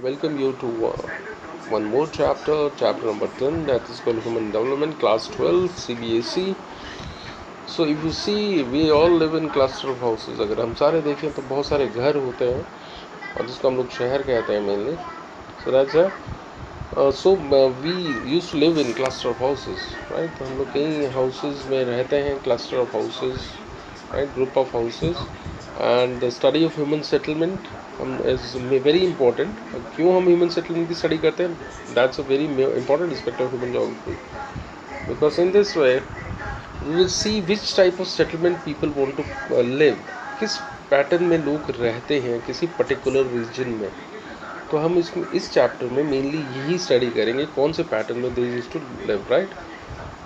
welcome you to one more chapter number 10, that is called Human Development, Class 12, CBSE. So if you see, we all live in cluster of houses. अगर हम सारे देखें तो बहुत सारे घर होते हैं और जिसको हम लोग शहर कहते हैं mainly. So that's we used to live in cluster of houses, right? तो हम लोग कई houses में रहते हैं, cluster of houses, right? Group of houses. And the study of human settlement is very important. क्यों हम human settlement की study करते हैं? That's a very important aspect of human geography. Because in this way, we will see which type of settlement people want to live. किस pattern में लोग रहते हैं किसी पर्टिकुलर रीजन में. तो हम इस चैप्टर में मेनली यही स्टडी करेंगे कौन से पैटर्न में they used to live, right.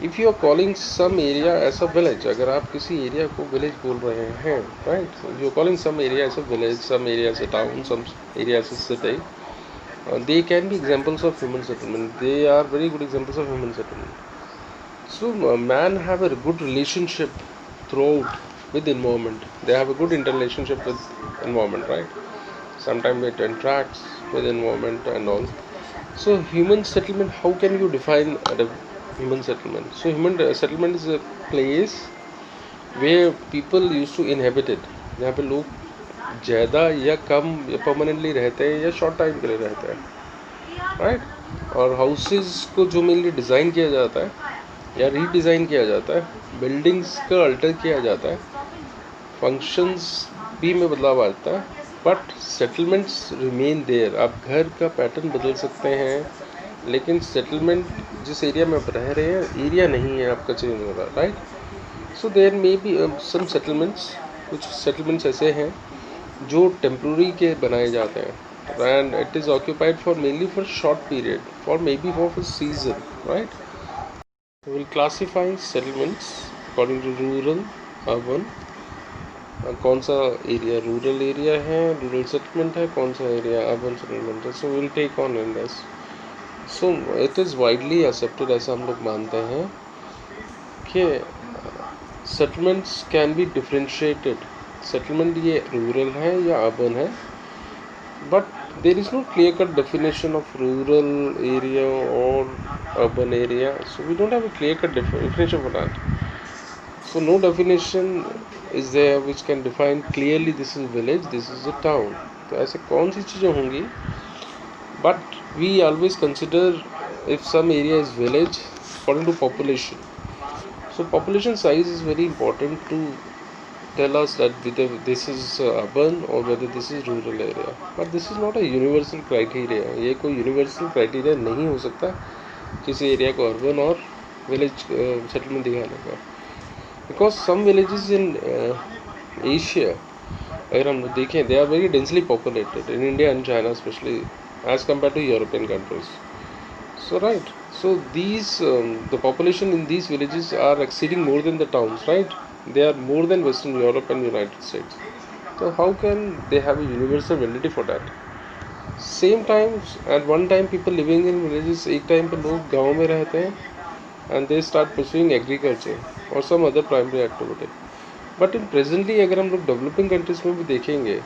If you are calling some area as a village, अगर आप किसी एरिया को विलेज बोल रहे हैं, right, you are calling some area as a village, some area as a town, some area as a city, they can be examples of human settlement. They are very good examples of human settlement. So man have a good relationship throughout with environment. They have a good interrelationship with environment, right? Sometimes it interacts with environment and all. So human settlement, how can you define the human settlement? So human settlement is a place where people used to inhabit it, जहाँ पे लोग ज़्यादा या कम या permanently रहते हैं या short time के लिए रहते हैं, राइट. और हाउसेस को जो मेनली डिज़ाइन किया जाता है या रीडिज़ाइन किया जाता है, बिल्डिंग्स का अल्टर किया जाता है, फंक्शंस भी में बदलाव आता है, बट सेटलमेंट्स रिमेन देयर. आप घर का पैटर्न बदल सकते हैं लेकिन सेटलमेंट जिस एरिया में आप रह रहे हैं एरिया नहीं है आपका चेंज हो रहा, right. So there may be some settlements, कुछ सेटलमेंट्स ऐसे हैं जो टेम्प्रोरी के बनाए जाते हैं and it is occupied for mainly for short period, for may be for season, right. We will classify settlements according to rural, urban. कौन सा एरिया रूरल एरिया है, रूरल सेटलमेंट है, कौन सा एरिया अर्बन सेटलमेंट है. So will take on in this. So it is widely accepted, ऐसा हम लोग मानते हैं कि settlements can be differentiated. Settlement ये रूरल है या अर्बन है, but there is no clear cut definition of rural area और urban area. So we don't have a clear cut definition for that. So no definition is there which can define clearly this is village, this is a town. तो ऐसे कौन सी चीज़ें होंगी, but we always consider if some area is village according to population. So population size is very important to tell us that whether this is urban or whether this is rural area. But this is not a universal criteria. ये कोई universal criteria नहीं हो सकता किसी area को urban और village settlement दिखाने का. Because some villages in Asia, अगर हम देखें, they are very densely populated in India and China specially as compare to European countries. So right, so these the population in these villages are exceeding more than the towns, right? They are more than Western Europe and United States. So how can they have a universal validity for that? Same time, at one time people living in villages, एक time पे लोग गाँव में रहते हैं and they start pursuing agriculture or some other primary activity. But in presently अगर हम लोग developing countries में भी देखेंगे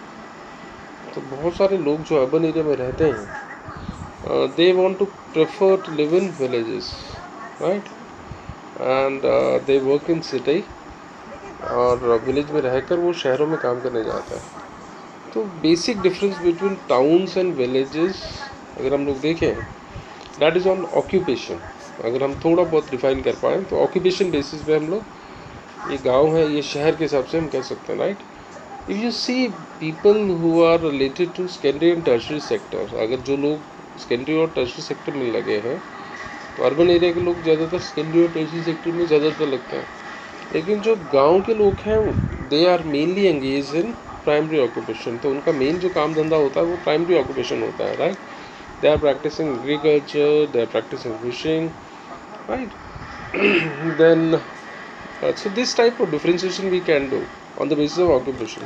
तो बहुत सारे लोग जो urban area में रहते हैं, they want to prefer to live in villages, right? And they work in city और विलेज में रहकर वो शहरों में काम करने जाता है. तो basic difference between towns and villages अगर हम लोग देखें, दैट इज़ ऑन ऑक्यूपेशन. अगर हम थोड़ा बहुत डिफाइन कर पाएँ तो ऑक्यूपेशन बेसिस पे हम लोग ये गांव है ये शहर के हिसाब से हम कह सकते हैं, right. If you see people who are related to secondary and tertiary sector, अगर जो लोग सेकेंडरी और टर्शियरी सेक्टर में लगे हैं तो अर्बन एरिया के लोग ज़्यादातर सेकेंडरी और टर्शियरी सेक्टर में ज़्यादातर लगते हैं. लेकिन जो गांव के लोग हैं they are mainly engage in primary occupation. तो उनका मेन जो काम धंधा होता है वो प्राइमरी ऑक्यूपेशन होता है, right. They are practising agriculture, they are practising fishing, right. Then so this type of differentiation we can do on the basis of occupation.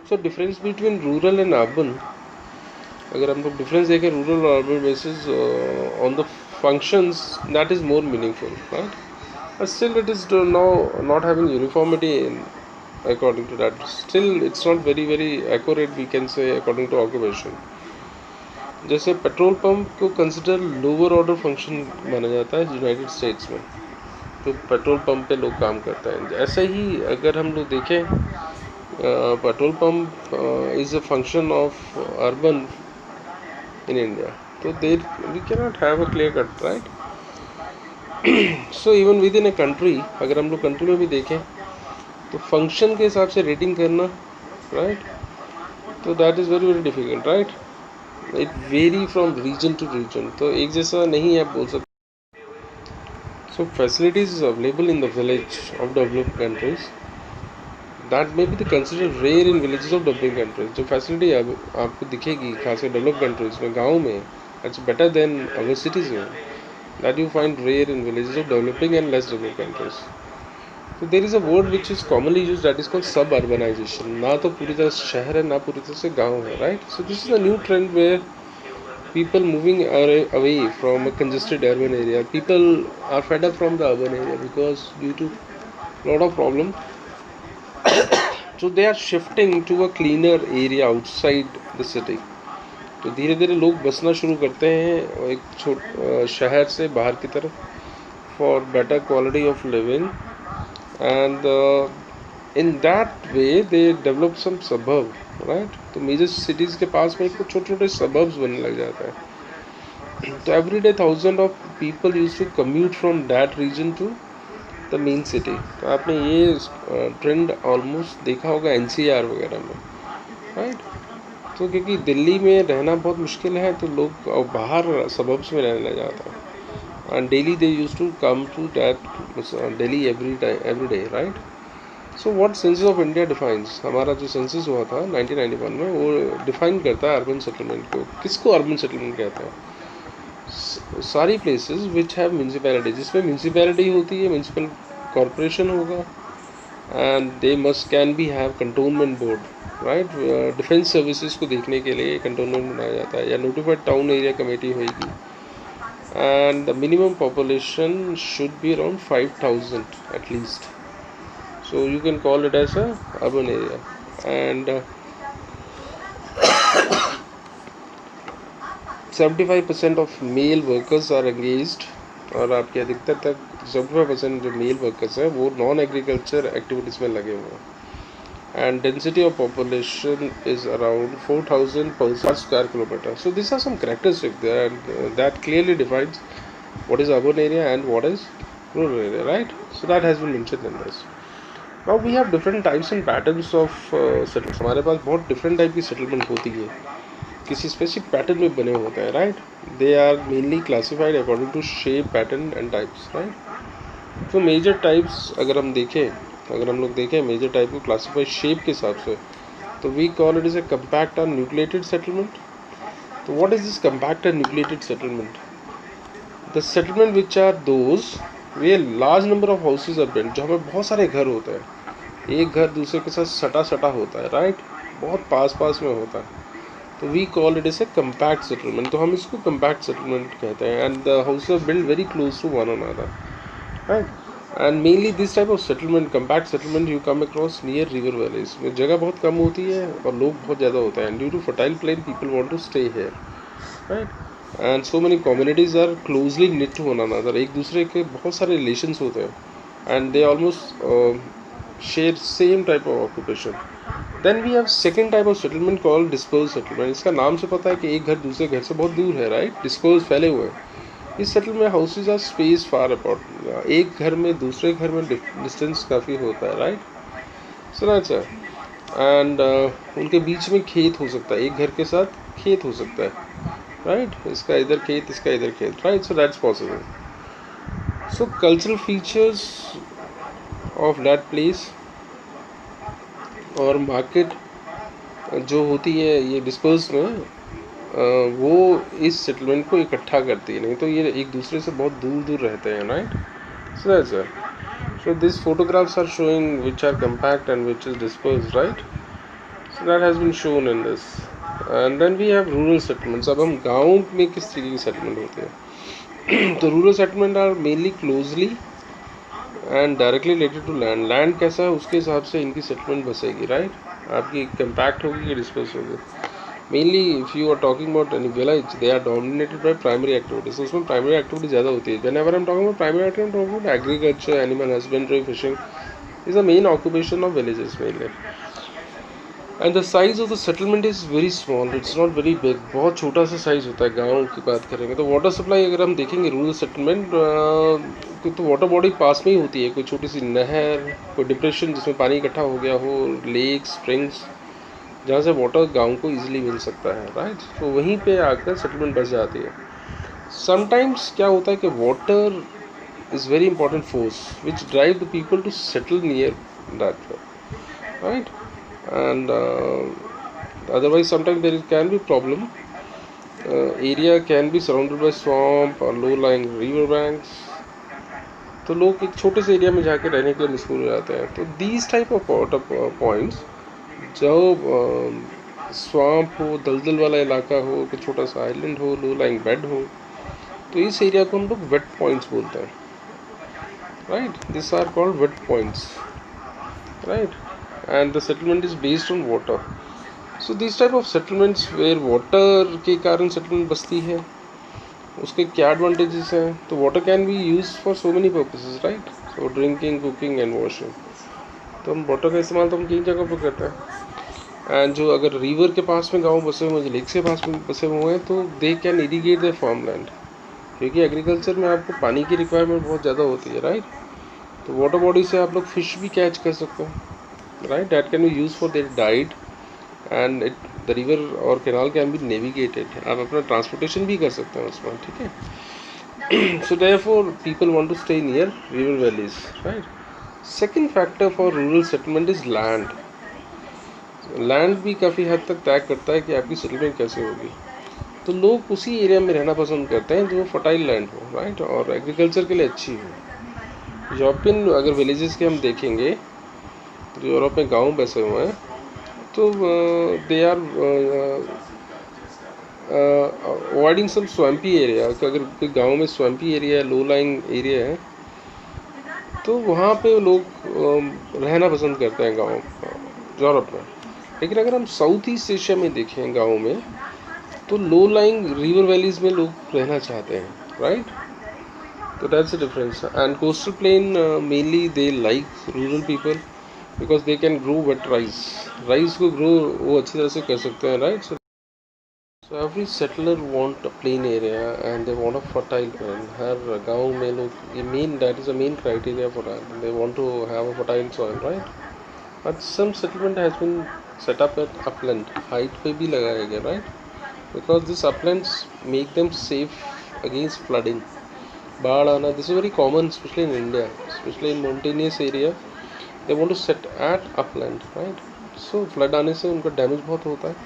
So difference between rural and urban, अगर हम लोग difference देखें rural और urban basis on the functions, that is more meaningful, right? But still it is now not having uniformity in according to that. Still it's not very accurate, we can say, according to occupation. जैसे petrol pump को consider lower order function माना जाता है United states में, तो petrol pump पे लोग काम करते हैं. ऐसे ही अगर हम लोग देखें, petrol pump is a function of urban in India, तो there we can not have a clear cut, right. So even within a country, अगर हम लोग कंट्री में भी देखें तो फंक्शन के हिसाब से रेटिंग करना, राइट, तो that is very difficult, right. It very from region to region, तो एक जैसा नहीं है, आप बोल सकते. So facilities available in the village of developed countries that may be the consider rare in villages of developing countries. जो facility आपको दिखेगी खासकर डेवलप कंट्रीज में, गाँव में, it's better than our cities में, that you find rare in villages of developing and less developed countries. So there is a word which is commonly used, that is called suburbanization. ना तो पूरी तरह से शहर है, ना पूरी तरह से गांव है, right? So this is a new trend where people moving away from a congested urban area. People are fed up from the urban area because due to lot of problem. So they are shifting to a cleaner area outside the city. तो धीरे धीरे लोग बसना शुरू करते हैं एक शहर से बाहर की तरफ, for better quality of living, and in that way they develop some suburb, right. तो मेजर सिटीज़ के पास में कुछ छोटे छोटे सबर्ब्स बनने लग जाता है. तो every day thousand of people use to commute from that region to the main city. तो आपने ये ट्रेंड ऑलमोस्ट देखा होगा एनसीआर वगैरह में, राइट. तो क्योंकि दिल्ली में रहना बहुत मुश्किल है, तो लोग बाहर सबब्स में रहने लग जाता है, and daily they use to come to that Delhi every day, right. So what census of India defines, हमारा जो सेंसस हुआ था 1991 में, वो डिफाइन करता है अर्बन सेटलमेंट को. किसको अर्बन सेटलमेंट कहते हैं? सारी प्लेसेस विच हैव म्यूनसिपैलिटी, जिसमें म्यूनसिपैलिटी होती है, म्यूनसिपल कॉरपोरेशन होगा, and they must can be have cantonment board, right. Defence services को देखने के लिए कंटोनमेंट बनाया जाता है, या नोटिफाइड टाउन एरिया कमेटी होगी, and the minimum population should be around 5,000 at least. So you can call it as a urban area. And 75% of male workers are engaged, और आपके अधिकतर तक 75% जो मेल वर्कर्स हैं वो नॉन एग्रीकल्चर एक्टिविटीज़ में लगे हुए हैं. And density of population is around 4,000 per square kilometer. So these are some characteristics there, and that clearly defines what is urban area and what is rural area, right? So that has been mentioned in this. Now we have different types and patterns of settlements. हमारे पास बहुत different type की settlement होती है, किसी specific pattern में बने होते हैं, right? They are mainly classified according to shape, pattern and types, right? So major types अगर हम लोग देखें मेजर टाइप को क्लासिफाई शेप के हिसाब से, तो we call it is a compact and nucleated settlement. तो what is this compact and nucleated settlement? The settlement which are those where large number of houses are built, जो हमें बहुत सारे घर होते हैं, एक घर दूसरे के साथ सटा होता है, राइट, बहुत पास में होता है, तो we call it is a compact settlement. तो हम इसको कंपैक्ट सेटलमेंट कहते हैं, and the houses are built very close to one another, right. And mainly this type of settlement, compact settlement, you come across near river valleys, में जगह बहुत कम होती है और लोग बहुत ज़्यादा होते हैं. Due to fertile plain, people want to stay here, right? And so many communities are closely knit to one another. एक दूसरे के बहुत सारे relations होते हैं, and they almost share same type of occupation. Then we have second type of settlement called dispersed settlement. इसका नाम से पता है कि एक घर दूसरे घर से बहुत दूर है, right? Dispersed, फैले हुए हैं. इस सेटलमेंट में houses are space far apart, एक घर में दूसरे घर में डिस्टेंस काफ़ी होता है, राइट. सुना सर. एंड उनके बीच में खेत हो सकता है, एक घर के साथ खेत हो सकता है, राइट. इसका इधर खेत, इसका इधर खेत, right. So that's possible. So cultural features of that place और मार्केट जो होती है ये डिस्पर्स में, वो इस सेटलमेंट को इकट्ठा करती है, नहीं तो ये एक दूसरे से बहुत दूर रहते हैं, right. So that's it. So this photographs are showing which are compact and which is dispersed, right. So that has been shown in this. And then we have rural settlements. अब हम गाँव में किस तरीके की सेटलमेंट होती है? तो rural settlement are mainly closely and directly related to land. Land कैसा है उसके हिसाब से इनकी सेटलमेंट बसेगी, राइट। आपकी कंपैक्ट होगी कि डिस्पर्स होगी। Mainly if you are talking about any village, they are dominated by primary activities. उसमें प्राइमरी एक्टिविटी ज़्यादा होती है। Whenever I am talking about primary activity, talking about agriculture, animal husbandry, fishing is the main occupation of villages mainly. And the size of the settlement is very small, it's not very big. बहुत छोटा सा size होता है। गाँव की बात करेंगे तो वाटर सप्लाई अगर हम देखेंगे रूरल सेटलमेंट, तो वाटर बॉडी पास में ही होती है। कोई छोटी सी नहर, कोई डिप्रेशन जिसमें पानी इकट्ठा हो गया हो, लेक, स्प्रिंग्स, जहाँ से वाटर गाँव को ईजिली मिल सकता है, राइट। तो वहीं पे आकर सेटलमेंट बस जाती है। समटाइम्स क्या होता है कि water is very important force which drive the people to settle near that, right. And otherwise sometimes there can be problem. Area can be surrounded by swamp or low lying river banks, तो लोग एक छोटे से area में जाके रहने के लिए मजबूर हो जाते हैं। तो these type of पॉइंट्स, जो स्वैम्प हो, दलदल वाला इलाका हो, कोई छोटा सा आइलैंड हो, लो लाइंग बेड हो, तो इस एरिया को हम लोग वेट पॉइंट्स बोलते हैं, right. This are called wet points, right. and the settlement is based on water. So these type of settlements where water के कारण settlement बसती है, उसके क्या advantages हैं? तो water can be used for so many purposes, right? So drinking, cooking and washing. तो हम water का इस्तेमाल तो हम कई जगह पर करते हैं। एंड जो अगर रिवर के पास में गाँव बसे हुए हैं, लेक से पास में बसे हुए हैं, तो they can irrigate the farmland, क्योंकि एग्रीकल्चर में आपको पानी की रिक्वायरमेंट बहुत ज़्यादा होती है, राइट। तो वाटर बॉडी से आप लोग फिश भी कैच कर सकते हैं, right, that can be used for their diet, and the river or canal can be navigated. आप अपना transportation भी कर सकते हैं उसमें, ठीक है। So therefore people want to stay near river valleys, right. Second factor for rural settlement is land. Land भी काफ़ी हद तक तय करता है कि आपकी सेटलमेंट कैसे होगी। तो लोग उसी एरिया में रहना पसंद करते हैं जो फर्टाइल लैंड हो, राइट, और एग्रीकल्चर के लिए अच्छी हो। यूरोपियन अगर विलेजेस के हम देखेंगे, जो यूरोप में गांव बसे हुए हैं, तो they are avoiding some swampy area. अगर कोई गांव में swampy area, low lying area है, तो वहाँ पे लोग रहना पसंद करते हैं गांव यूरोप में। लेकिन अगर हम साउथ ईस्ट एशिया में देखें गाँव में, तो लो लाइंग रिवर वैलीज में लोग रहना चाहते हैं, राइट। तो that's the difference. And coastal plain mainly they like rural people because they can grow wet rice. Rice को grow वो अच्छी तरह से कर सकते हैं, right? So every settler want a plain area and they want a fertile land. हर गांव में लोग ये main, that is the main criteria for that. They want to have a fertile soil, right? But some settlement has been set up at upland, height पे भी लगाया गया, right? Because this uplands make them safe against flooding. बाढ़ आना, this is very common, especially in India, especially in mountainous area. They want to set at upland, right? So flood आने से उनका damage बहुत होता है,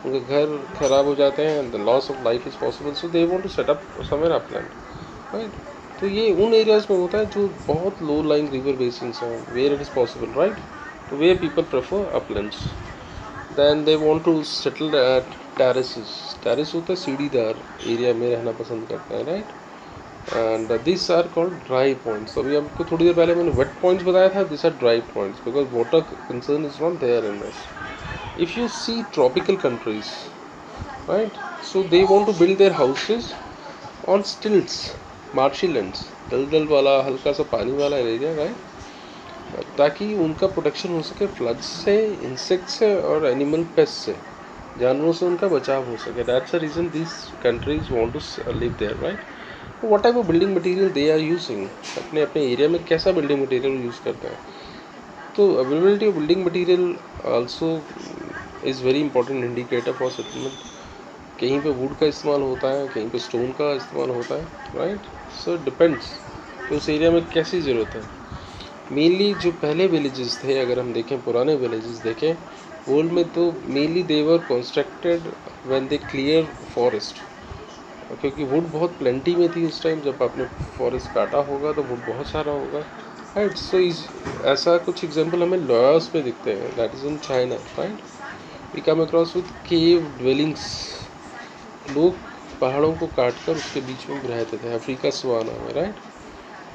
उनके घर खराब हो जाते हैं, and the loss of life is possible. So they want to set up somewhere upland, right? तो ये उन एरियाज में होता है जो बहुत लो लाइंग रिवर बेसिन्स हैं, where it is possible, right? तो where people prefer uplands. Then they want to settle at terraces. Terrace होता है सीढ़ीदार एरिया में रहना पसंद करते हैं, right? And these are called dry points. So अभी आपको थोड़ी देर पहले मैंने wet points बताया था, these are dry points because water concern is not there in this. If you see tropical countries, right, so they want to build their houses on stilts, marshy lands, दलदल वाला हल्का सा पानी वाला area, right, ताकि उनका protection हो सके फ्लड से, इंसेक्ट से और एनिमल पेस्ट से, जानवरों से उनका बचाव हो सके। That's the reason this countries want to live there, right. What type of building material they are using, अपने अपने एरिया में कैसा बिल्डिंग मटीरियल यूज़ करते हैं। तो availability of building material also is very important indicator for settlement. कहीं पे would का इस्तेमाल होता है, कहीं पे स्टोन का इस्तेमाल होता है, राइट। सो डिपेंड्स कि उस एरिया में कैसी ज़रूरत है। मेनली जो पहले विलेजेस थे, अगर हम देखें पुराने विलेजेस देखें ओल्ड में, तो mainly they were constructed when they clear forest, क्योंकि वुड बहुत प्लेंटी में थी उस टाइम। जब आपने फॉरेस्ट काटा होगा तो वुड बहुत सारा होगा, राइट। सो ऐसा कुछ एग्जांपल हमें लॉयर्स में दिखते हैं, that is in China, right. We come across with cave dwellings. लोग पहाड़ों को काट कर उसके बीच में रहते थे, अफ्रीका सवाना में, राइट।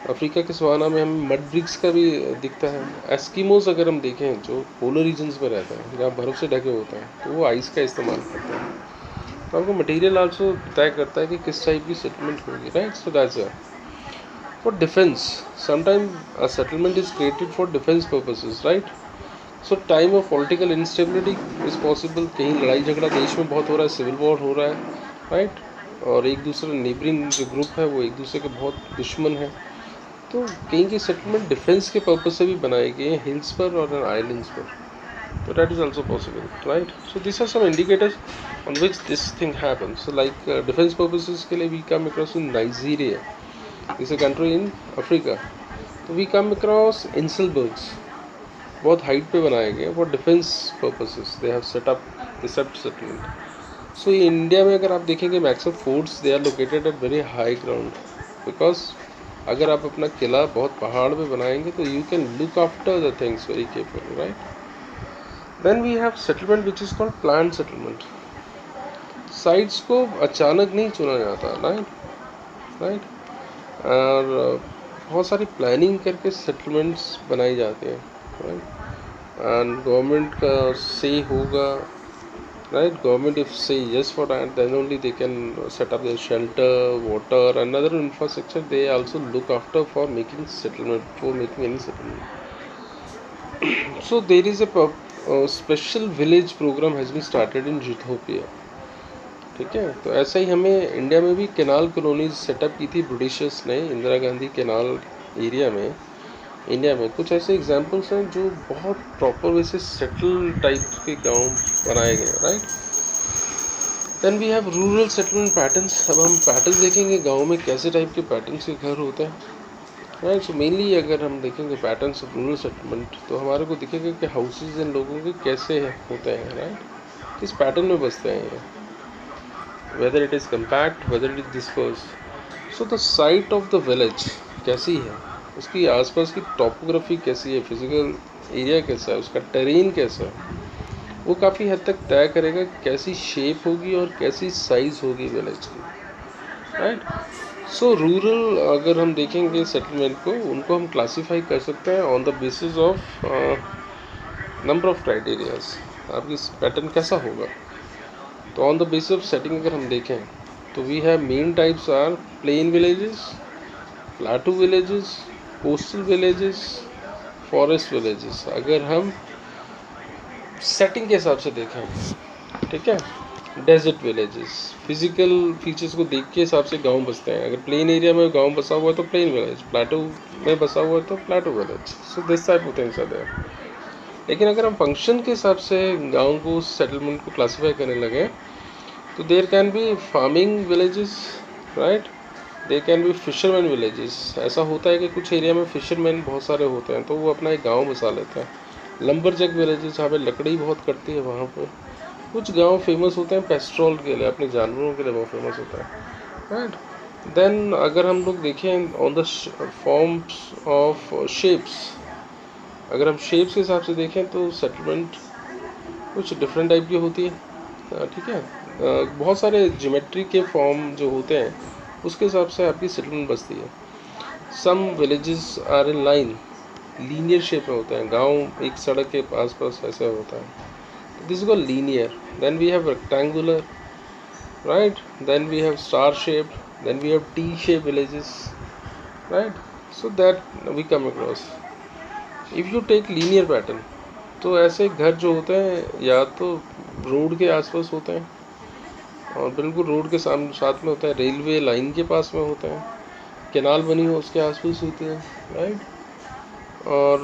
अफ्रीका के सवाना में हमें मड ब्रिक्स का भी दिखता है। एस्किमोस अगर हम देखें जो पोलर रीजन्स में रहते हैं जहाँ बर्फ़ से ढके होते हैं तो वो आइस का इस्तेमाल करते हैं। तो आपको मटेरियल आल्सो तय करता है कि किस टाइप की सेटलमेंट होगी, right. So that's for defence sometime a settlement is created for defence purposes, right. So time of political instability is possible, कहीं लड़ाई झगड़ा देश में बहुत हो रहा है, सिविल वॉर हो रहा है, राइट, और एक दूसरे नेबरिंग जो ग्रुप है वो एक दूसरे के बहुत दुश्मन है, तो कहीं की सेटलमेंट डिफेंस के पर्पज से भी बनाए गए हैं हिल्स पर और आइलैंड्स पर, तो that is also possible, right. So this are some indicators on which this thing happen. So like defence purposes के लिए we come across in Nigeria, is a country in Africa, तो we come across inselbergs, बहुत height पे बनाए गए for defence purposes, they have set up settlement. So India में अगर आप देखेंगे maximum forts they are located at very high ground, because अगर आप अपना किला बहुत पहाड़ पे बनाएंगे तो you can look after the things very carefully, right. Then we have settlement which is called plan settlement. Sites को अचानक नहीं चुना जाता, राइट, और बहुत सारी प्लानिंग करके सेटलमेंट्स बनाई जाती हैं, राइट, एंड गवर्नमेंट का से होगा, right, government if say yes for that then only they can set up their shelter, water and other infrastructure, they also look after for making settlement, for making any settlement. So there is a special village program has been started in Ethiopia, ठीक है। तो ऐसा ही हमें India में भी canal colonies setup की थी Britishers ने, इंदिरा गांधी कैनाल एरिया में इंडिया में। कुछ ऐसे एग्जांपल्स हैं जो बहुत प्रॉपर वे से सेटल टाइप के गांव बनाए गए, right. Then we have rural settlement patterns. अब हम पैटर्न्स देखेंगे गांव में कैसे टाइप के पैटर्न्स के घर होते हैं, राइट। सो मेनली अगर हम देखेंगे पैटर्न्स ऑफ रूरल सेटलमेंट तो हमारे को दिखेगा कि हाउसेज इन लोगों के कैसे होते हैं, राइट, किस पैटर्न में बसते हैं ये, whether it is compact, whether it is disperse. So the site of the village कैसी है, उसकी आसपास की टॉपोग्राफी कैसी है, फिजिकल एरिया कैसा है, उसका टेरेन कैसा है, वो काफ़ी हद तक तय करेगा कैसी शेप होगी और कैसी साइज़ होगी विलेज की, राइट। सो रूरल अगर हम देखेंगे सेटलमेंट को, उनको हम क्लासीफाई कर सकते हैं on the basis of number of criterias, आपकी पैटर्न कैसा होगा। तो on the basis of setting अगर हम देखें तो we have main types are plain villages, plateau villages, coastal villages, forest villages. अगर हम सेटिंग के हिसाब से देखें, ठीक है, डेजर्ट विलेजेस, फिजिकल फीचर्स को देख के हिसाब से गांव बसते हैं। अगर प्लेन एरिया में गांव बसा हुआ है तो प्लेन विलेज, प्लाटू में बसा हुआ है तो plateau village. So this type of things are there. लेकिन अगर हम फंक्शन के हिसाब से गांव को, सेटलमेंट को क्लासीफाई करने लगे तो there can be farming villages, right, there can be fisherman villages. ऐसा होता है कि कुछ एरिया में फिशरमैन बहुत सारे होते हैं तो वो अपना एक गांव बसा लेते हैं। लंबरजैक विलेजेस जहाँ पे लकड़ी बहुत कटती है वहाँ पर। कुछ गांव फेमस होते हैं पेस्ट्रोल के लिए, अपने जानवरों के लिए बहुत फेमस होता है, राइट। देन अगर हम लोग देखें on the forms of shapes, अगर हम शेप्स के हिसाब से देखें तो सेटलमेंट कुछ डिफरेंट टाइप की होती है, ठीक है। बहुत सारे ज्योमेट्री के फॉर्म जो होते हैं उसके हिसाब से आपकी सेटलमेंट बसती है। Some villages are in line, linear shape में होते हैं, गांव एक सड़क के आसपास ऐसा होता है, this is called linear. Then we have rectangular, right, then we have star shaped, then we have T-shaped villages, right. So that we come across. If you take linear pattern, तो ऐसे घर जो होते हैं या तो रोड के आसपास होते हैं और बिल्कुल रोड के सामने साथ में होता है, रेलवे लाइन के पास में होते हैं, कैनाल बनी हो उसके आसपास होते हैं, राइट, और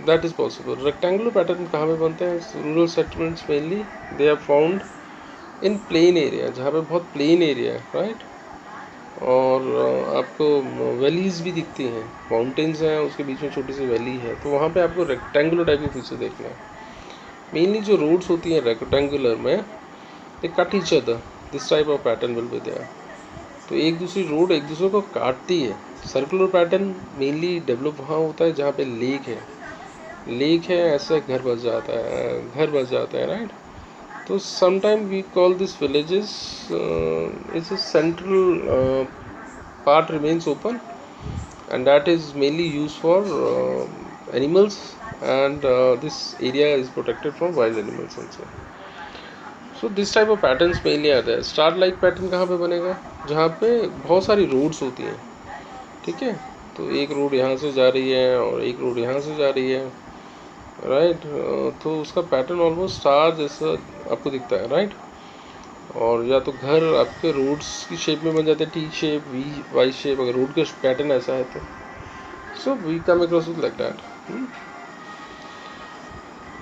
that is possible. Rectangular pattern कहाँ पे बनते हैं? Rural settlements mainly they are found in plain area, जहाँ पे बहुत प्लेन एरिया है, राइट, और आपको वैलीज़ भी दिखती हैं, माउंटेन्स हैं उसके बीच में छोटी सी वैली है, तो वहाँ पे आपको रेक्टेंगुलर टाइप की फीचर देखना है। मेनली जो रोड्स होती हैं रेक्टेंगुलर में, they cut each other, this type of pattern will be there. तो एक दूसरी रोड एक दूसरे को काटती है। सर्कुलर पैटर्न मेनली डेवलप वहाँ होता है जहाँ पे लेक है ऐसे घर बस जाता है, राइट। तो sometime we call this villages is a central part remains open and that is mainly used for animals, and this area is protected from wild animals also. So this type of patterns mainly आते हैं. Star like pattern कहाँ पे बनेगा? जहाँ पे बहुत सारी roads होती हैं, ठीक है. तो एक रोड यहाँ से जा रही है और एक रोड यहाँ से जा रही है, राइट. तो उसका पैटर्न ऑलमोस्ट स्टार जैसा आपको दिखता है, राइट. और या तो घर आपके रोड्स की शेप में बन जाते हैं, T shape, V Y shape, अगर रोड का पैटर्न ऐसा है तो. So we come across with like that.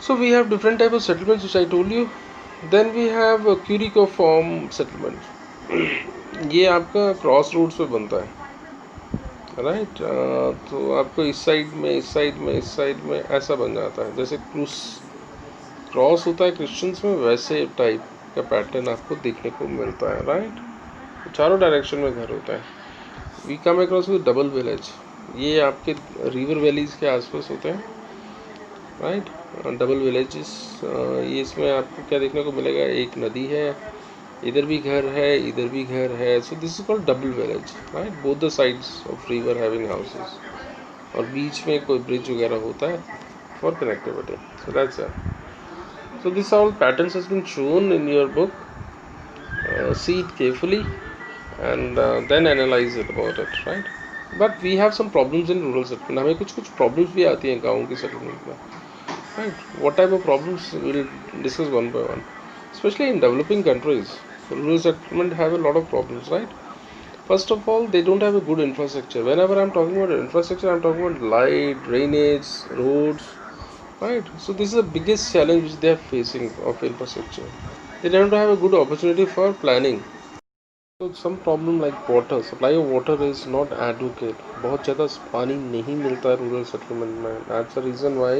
So we have different type of settlements which I told you. Then we have cruciform settlement. ये आपका क्रॉस रोड्स पे बनता है, राइट. तो आपको इस साइड में, इस साइड में, इस साइड में ऐसा बन जाता है. जैसे क्रॉस होता है क्रिश्चियंस में, वैसे टाइप का पैटर्न आपको देखने को मिलता है, राइट. चारों डायरेक्शन में घर होता है. We come across with double village. ये आपके रिवर वैलीज के आसपास होते हैं, राइट. Double villages. ये इसमें आपको क्या देखने को मिलेगा? एक नदी है, इधर भी घर है, इधर भी घर है. सो this is called double village, right. Both the sides of river having houses, और बीच में कोई ब्रिज वगैरह होता है for connectivity. So that's it. So this all patterns has been shown in your book. See it carefully and then analyze it about it, right? But we have some problems in rural settlement. हमें कुछ problems भी आती हैं गाँव की settlement में, right? What type of problems we'll discuss one by one. Especially in developing countries, rural settlement have a lot of problems, right? First of all, they don't have a good infrastructure. Whenever I'm talking about infrastructure, I'm talking about light, drainage, roads. Right, so this is the biggest challenge which they are facing of infrastructure. They don't have a good opportunity for planning. So some problem like water, supply of water is not adequate. बहुत ज़्यादा पानी नहीं मिलता है rural settlement में. That's the reason why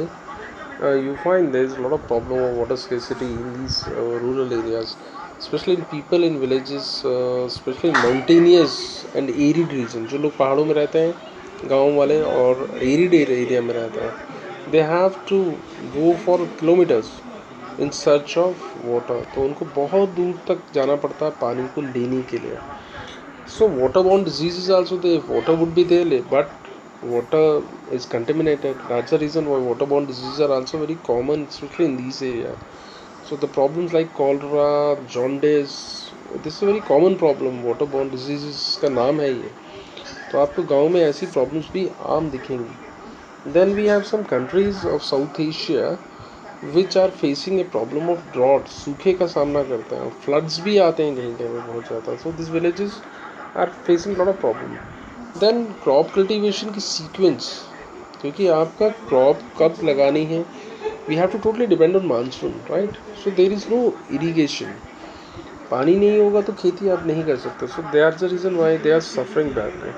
you find there is a lot of problem of water scarcity in these rural areas, especially in people in villages, especially in mountainous and arid region. जो लोग पहाड़ों में रहते हैं गाँव वाले और arid area में रहते हैं, they have to go for kilometers in search of water. तो उनको बहुत दूर तक जाना पड़ता है पानी को लेने के लिए. So waterborne diseases also there. Water would be there, but water is contaminated. That's the reason why waterborne diseases are also very common, especially in these areas. So the problems like cholera, jaundice, this is a very common problem. Waterborne diseases का नाम है ये. तो आपको गाँव में ऐसी problems भी आम दिखेंगी. Then we have some countries of South Asia which are facing a problem of drought. सूखे का सामना करते हैं, floods भी आते हैं कहीं कहीं में बहुत ज़्यादा. So these villages are facing a lot of problem. Then crop cultivation की sequence, क्योंकि आपका crop कब लगानी है, we have to totally depend on monsoon, right? So there is no irrigation. पानी नहीं होगा तो खेती आप नहीं कर सकते. So that's the reason why they are suffering badly.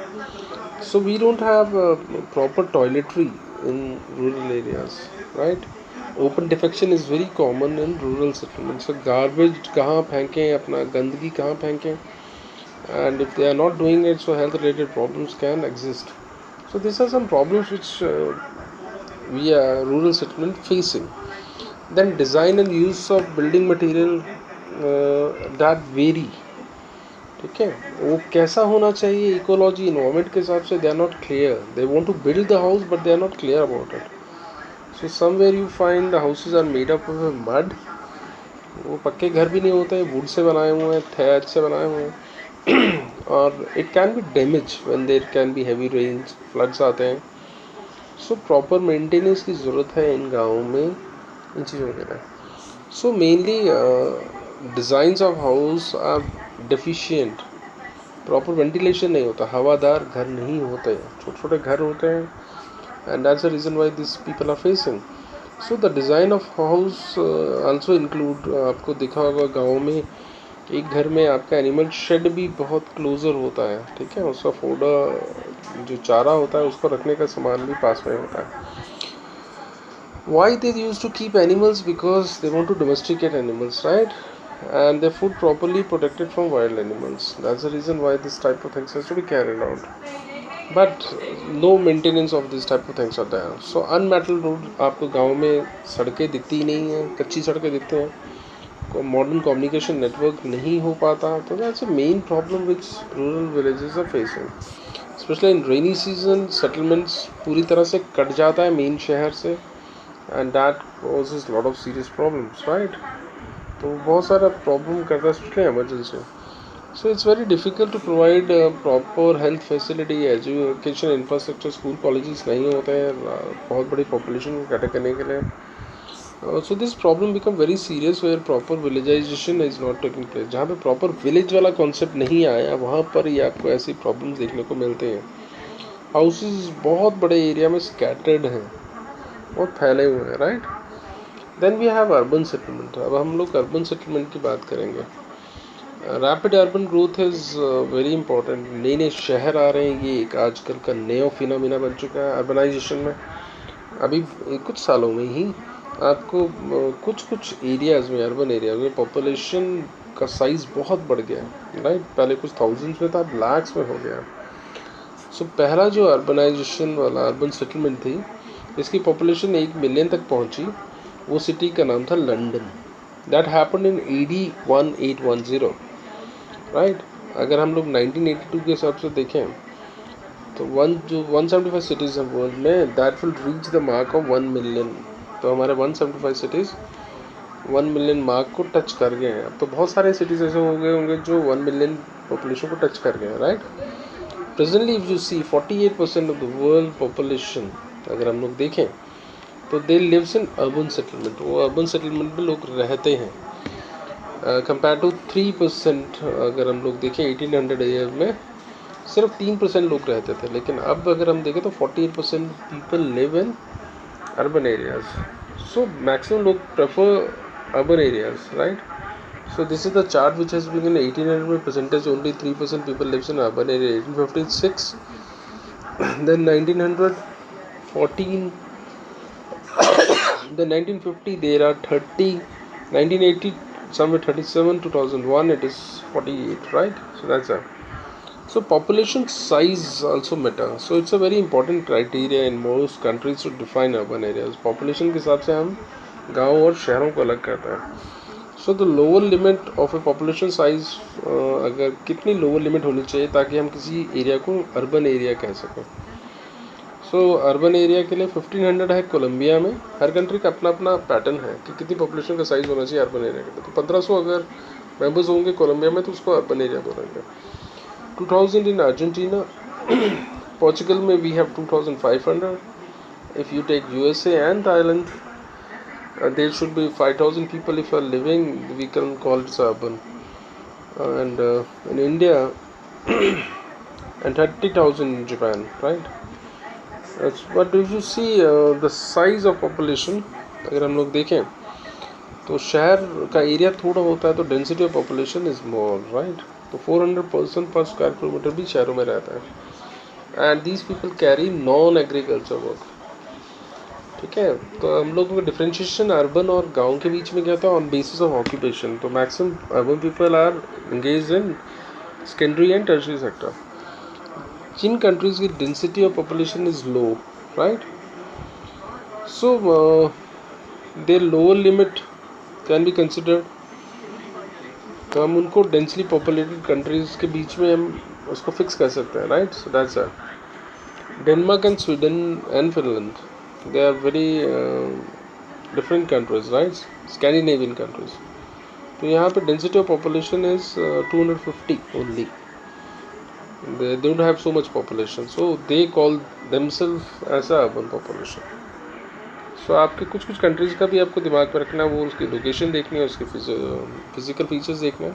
So we don't have proper toiletry in rural areas, right? Open defecation is very common in rural settlements. So garbage कहाँ फेंकें, अपना गंदगी कहाँ फेंकें, and if they are not doing it, so health related problems can exist. So these are some problems which we are rural settlement facing. Then design and use of building material that vary. ठीक है, वो कैसा होना चाहिए ecology environment के हिसाब से. They are not clear. They want to build the house but they are not clear about it. So somewhere you find the houses are made up of mud. वो पक्के घर भी नहीं होते हैं, वुड से बनाए हुए हैं, थैच से बनाए हुए हैं. और it can be damage when there can be heavy rains, floods आते हैं. सो प्रॉपर मेंटेनेंस की ज़रूरत है इन गाँवों में इन चीज़ों के लिए. So mainly designs of house are deficient. Proper ventilation नहीं होता, हवादार घर नहीं होते, छोटे छोटे घर होते हैं, and that's the reason why this people are facing. So the design of house also include, आपको दिखा होगा गाँव में एक घर में आपका एनिमल शेड भी बहुत क्लोजर होता है, ठीक है. उसका फोड़ा जो चारा होता है उसको रखने का सामान भी पास में होता है. Why they used to keep animals? Because they want to domesticate animals, right? And their food properly protected from wild animals. That's the reason why this type of things has to be carried out. But no maintenance of this type of things are there. So unmetalled road, आपको गांव में सड़कें दिखती ही नहीं हैं, कच्ची सड़कें दिखते हैं, modern communication network नहीं हो पाता. तो that's a main problem which rural villages are facing. Specially in rainy season settlements पूरी तरह से कट जाता है मेन शहर से, and that causes lot of serious problems, right. तो बहुत सारा प्रॉब्लम करता है specially emergency. So it's very difficult to provide proper health facility, education infrastructure, school colleges नहीं होते हैं बहुत बड़ी पॉपुलेशन को कैटर करने के लिए। So this problem become very serious where proper villagization is not taking place. जहाँ पे प्रॉपर विलेज वाला कॉन्सेप्ट नहीं आया वहाँ पर ही आपको ऐसी प्रॉब्लम्स देखने को मिलते हैं। हाउसेस बहुत बड़े एरिया में स्कैटर्ड हैं, बहुत फैले हुए हैं, right. Then we have urban settlement. अब हम लोग अर्बन सेटलमेंट की बात करेंगे। Rapid urban growth is very important. नए नए शहर आ रहे हैं, ये एक आजकल का नया फिनोमिना बन चुका है अर्बनाइजेशन में। अभी कुछ सालों में ही आपको कुछ एरियाज़ में, अर्बन एरियाज़ में पॉपुलेशन का साइज़ बहुत बढ़ गया है, राइट। पहले कुछ थाउजेंड्स में था, अब लैक्स में हो गया। सो पहला जो अर्बनाइजेशन वाला अर्बन सेटलमेंट थी, इसकी पॉपुलेशन 1 मिलियन तक पहुंची। वो सिटी का नाम था London. That happened in AD 1810, right. अगर हम लोग 1982 के हिसाब से देखें तो 175 सिटीज़ हैं वर्ल्ड में, that will reach the mark of 1 million. तो हमारे 175 सिटीज़ 1 मिलियन मार्क को टच कर गए हैं। अब तो बहुत सारे सिटीज़ ऐसे हो गए होंगे जो 1 मिलियन पॉपुलेशन को टच कर गए हैं, right. Presently if you see 48% of the world population अगर हम लोग देखें तो they lives in urban settlement. वो अर्बन सेटलमेंट में लोग रहते हैं, कंपेयर टू 3%। अगर हम लोग देखें 1800 ईयर में सिर्फ 3% लोग रहते थे, लेकिन अब अगर हम देखें तो 48% people live in urban areas. So maximum लोग prefer urban areas, right. So this is the chart which has been in 1800 में percentage only 3% people lives in urban area, 1856, then 1914, then 1950 there are 30, 1980 somewhere 37, 2001 it is 48, right. So that's that. So population size also matter. So it's a very important criteria in most countries to define urban areas. Population के हिसाब से हम गाँव और शहरों को अलग करते हैं। So the lower limit of A population size, अगर कितनी लोअर लिमिट होनी चाहिए ताकि हम किसी एरिया को अर्बन एरिया कह सकें। सो अर्बन एरिया के लिए 1500 है कोलंबिया में। हर कंट्री का अपना अपना पैटर्न है कि कितनी पॉपुलेशन का साइज़ होना चाहिए अर्बन एरिया के लिए। तो 1500 अगर मेंबर्स होंगे कोलंबिया में तो उसको अर्बन एरिया बोलेंगे। 2000 इन अर्जेंटीना। पोर्चुगल में we have 2500। If you take USA and Thailand, there should be 5,000 people if are living, we can call it urban. And in India and 30,000 in Japan, right. But if you see the size of population, अगर हम लोग देखें तो शहर का area थोड़ा होता है तो density of population is more, right. तो 400 पर्सन पर स्क्वायर किलोमीटर भी शहरों में रहता है। And these people carry non agriculture work, ठीक है। तो हम लोगों का डिफ्रेंशिएशन अर्बन और गांव के बीच में क्या था, ऑन बेसिस ऑफ ऑक्यूपेशन। तो maximum urban people are engaged in secondary and tertiary sector. जिन कंट्रीज की density of population is low, right, so there lower limit can be considered. तो हम उनको डेंसली पॉपुलेटेड कंट्रीज के बीच में हम उसको फिक्स कर सकते हैं, right. So that's it. Denmark and Sweden and Finland, they are very different countries, right, Scandinavian countries. तो यहाँ पे density of population is 250 only. They don't have so much population, so they call themselves as a urban population. So आपके कुछ countries का भी आपको दिमाग में रखना है, वो उसकी लोकेशन देखनी है, उसके फिजिकल फीचर्स देखना है।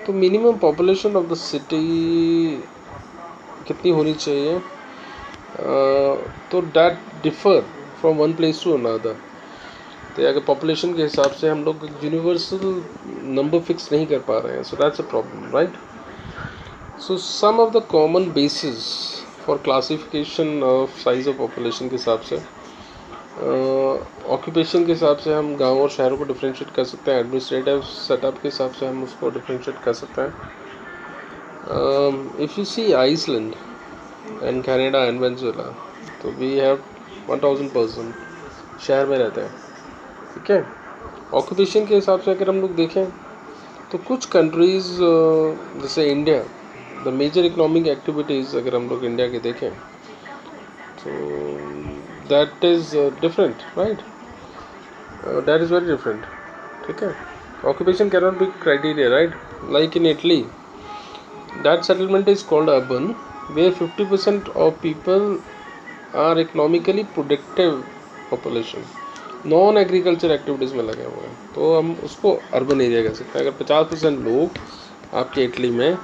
तो minimum population of the city कितनी होनी चाहिए, तो that differ from one place to another. तो अगर पॉपुलेशन के हिसाब से हम लोग यूनिवर्सल नंबर फिक्स नहीं कर पा रहे हैं, so that's a problem, right. So some of the common basis for classification of size of population के हिसाब से, ऑक्यूपेशन के हिसाब से हम गाँव और शहरों को डिफ्रेंशिएट कर सकते हैं। एडमिनिस्ट्रेटिव सेटअप के हिसाब से हम उसको डिफ्रेंशिएट कर सकते हैं। If you see Iceland and Canada and Venezuela, तो वी हैव 1000 पर्सन शहर में रहते हैं, ठीक है। ऑक्यूपेशन के हिसाब से अगर हम लोग देखें तो कुछ कंट्रीज़ जैसे India the major economic activities अगर हम लोग इंडिया के देखें तो that is different, right, that is very different, ठीक है. Occupation can not be criteria, right, like in Italy that settlement is called urban where 50% of people are economically productive population, non agriculture activities में लगे हुए हैं, तो हम उसको urban area कह सकते हैं. अगर 50% लोग आपके इटली में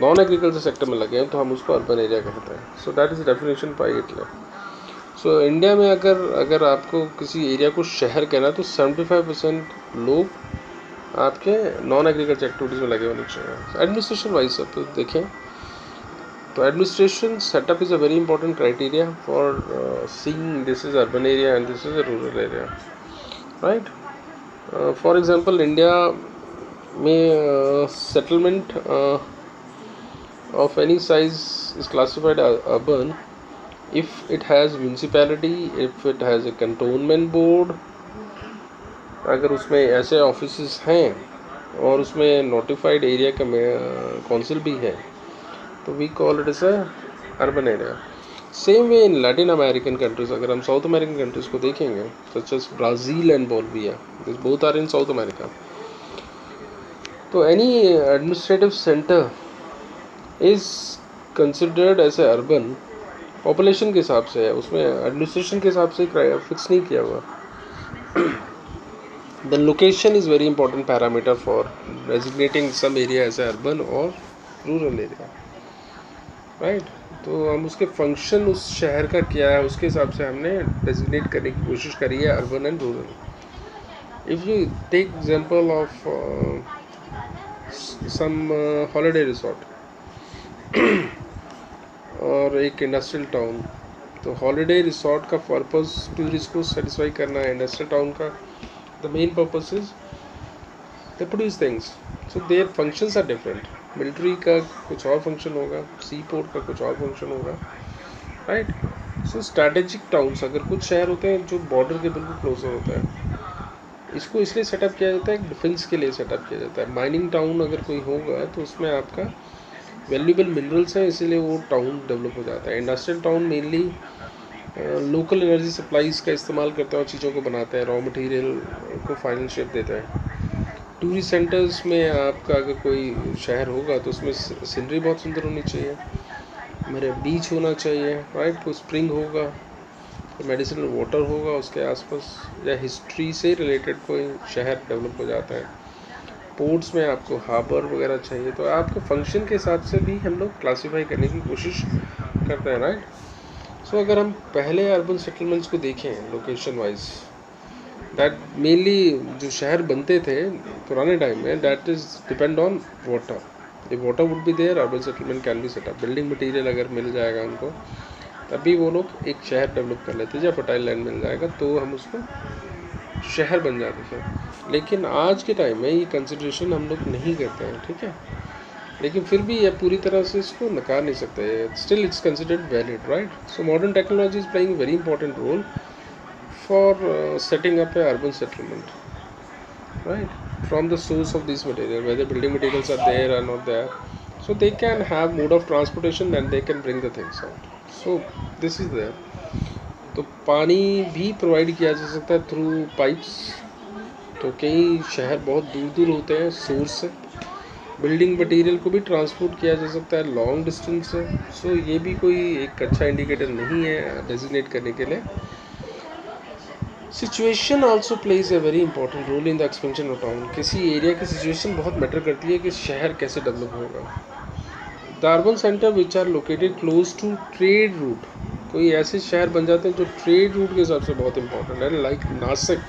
नॉन एग्रीकल्चर सेक्टर में लगे हैं तो हम उसको अर्बन एरिया कहते हैं. So that is definition bye Italy. So India में अगर आपको किसी एरिया को शहर कहना है तो 75% लोग आपके नॉन एग्रीकल्चर एक्टिविटीज़ में लगे होने चाहिए. एडमिनिस्ट्रेशन वाइज सब तो देखें तो administration setup is a very important criteria for seeing this is urban area and this is a rural area, right. For example India में settlement of any size is classified as urban if it has municipality, if it has a cantonment board, अगर उसमें ऐसे offices हैं और उसमें notified area का council भी है तो we call it is a urban area. Same way in Latin American countries, अगर हम साउथ अमेरिकन कंट्रीज को देखेंगे such as Brazil and Bolivia, this both are in South America, तो any administrative centre is considered as a urban. Population के हिसाब से है, उसमें एडमिनिस्ट्रेशन के हिसाब से फिक्स नहीं किया हुआ. The location is very important parameter for designating some area as a urban और रूरल एरिया, राइट. तो हम उसके फंक्शन उस शहर का क्या है उसके हिसाब से हमने डेजिग्नेट करने की कोशिश करी है urban and rural. If you take example of some holiday resort और एक इंडस्ट्रियल टाउन, तो हॉलिडे रिसोर्ट का पर्पस टूरिस्ट को सेटिस्फाई करना है. इंडस्ट्रियल टाउन का the main purpose is they produce things, so their functions are different. Military का कुछ और फंक्शन होगा, सी पोर्ट का कुछ और फंक्शन होगा, राइट. सो स्ट्रैटेजिक टाउन्स, अगर कुछ शहर होते हैं जो बॉर्डर के बिल्कुल क्लोजर होता है, इसको इसलिए सेटअप किया जाता है, डिफेंस के लिए सेटअप किया जाता है. माइनिंग टाउन अगर कोई होगा तो उसमें आपका वैल्यूबल मिनरल्स हैं, इसीलिए वो टाउन डेवलप हो जाता है. Industrial town mainly local energy supplies का इस्तेमाल करते हैं और चीज़ों को बनाते हैं, रॉ मटेरियल को फाइनल शेप देते हैं. टूरिस्ट सेंटर्स में आपका अगर कोई शहर होगा तो उसमें सीनरी बहुत सुंदर होनी चाहिए, मेरे बीच होना चाहिए, राइट. कोई स्प्रिंग होगा, मेडिसिनल वाटर होगा उसके आसपास, या हिस्ट्री से रिलेटेड कोई शहर डेवलप हो जाता है. पोर्ट्स में आपको हार्बर वगैरह चाहिए, तो आपके फंक्शन के हिसाब से भी हम लोग क्लासीफाई करने की कोशिश करते हैं, राइट. सो अगर हम पहले अर्बन सेटलमेंट्स को देखें लोकेशन वाइज, दैट मेनली जो शहर बनते थे पुराने टाइम में, that is depend on water. If water would be there urban settlement can be set up. Building material अगर मिल जाएगा उनको तभी वो लोग एक शहर डेवलप कर लेते, या फर्टाइल लैंड मिल जाएगा तो हम उसको शहर बन जाते थे. लेकिन आज के टाइम में ये कंसिडरेशन हम लोग नहीं करते हैं, ठीक है. लेकिन फिर भी ये पूरी तरह से इसको नकार नहीं सकते, still it's considered valid, right. So modern technology is playing very important role for setting up a urban settlement, right, from the source of this material, whether building materials are there are not there, so they can have mode of transportation and they can bring the things out. So this is there. तो पानी भी provide किया जा सकता है through pipes, तो कई शहर बहुत दूर दूर होते हैं सोर्स से. बिल्डिंग मटेरियल को भी ट्रांसपोर्ट किया जा सकता है लॉन्ग डिस्टेंस से. सो ये भी कोई एक अच्छा इंडिकेटर नहीं है डेजिग्नेट करने के लिए. Situation also plays a very important role in the expansion of town. किसी एरिया की सिचुएशन बहुत मैटर करती है कि शहर कैसे डेवलप होगा. The urban centre which are located close to trade route, कोई ऐसे शहर बन जाते हैं जो ट्रेड रूट के हिसाब से बहुत इंपॉर्टेंट है, like Nashik,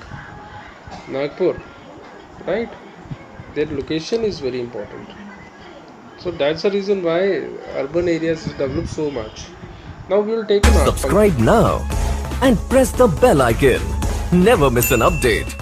Nagpur, right. Their location is very important. So that's the reason why urban areas develop so much. Now we will take a Subscribe now and press the bell icon. Never miss an update.